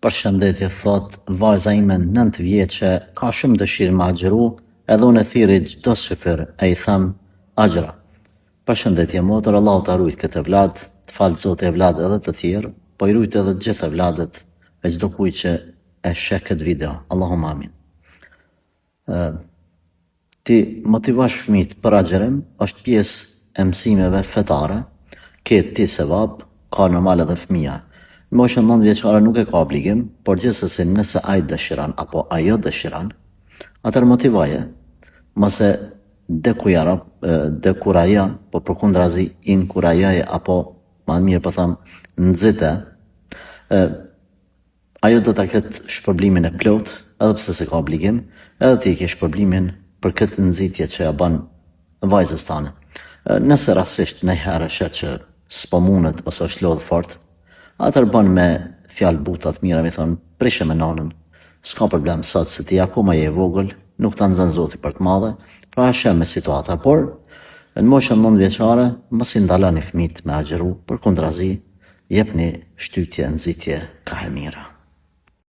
Përshëndetje, thot vajza ime 9 vjeçe ka shumë dëshirë me agjëru, edhe unë e thirri çdo syfir e I them agjëra. Përshëndetje motër, Allahu ta rujt këtë vlad, të falë Zoti e vlad edhe të tjerë, po I rujt edhe të gjithë vladet e çdo kujt që e sheh këtë video. Allahumma amin. Ti motivosh fëmijët për agjërim është pjesë e mësimeve fetare, ketë ti sevap, ka normal edhe fëmija. Në moshën 9 vjeçare nuk e ka obligim, por gjithsesi nëse ai dëshiron apo ajo dëshiron, atëherë motivoje, mos e dekurajo, po përkundrazi inkurajoje apo më mirë po them nxite. Ajo do ta ketë shpërblimin e plot, edhe pse se ka obligim, edhe ti ke shpërblimin për këtë nxitje që ja bën vajzës tane. Nëse rastisht ndonjëherë shet që s'po mundet ose është lodh fort, atëherë bën me fjalë buta të mira, mi thon, prishe me nanën. S'ka problem sot se ti akoma je vogël, nuk ta nxën Zoti për të madhe, pra sheh me situata, por në moshën 9 vjeçare mos I ndaloni fëmijët me agjëru, përkundrazi jepni shtytje, nxitje ka e mira.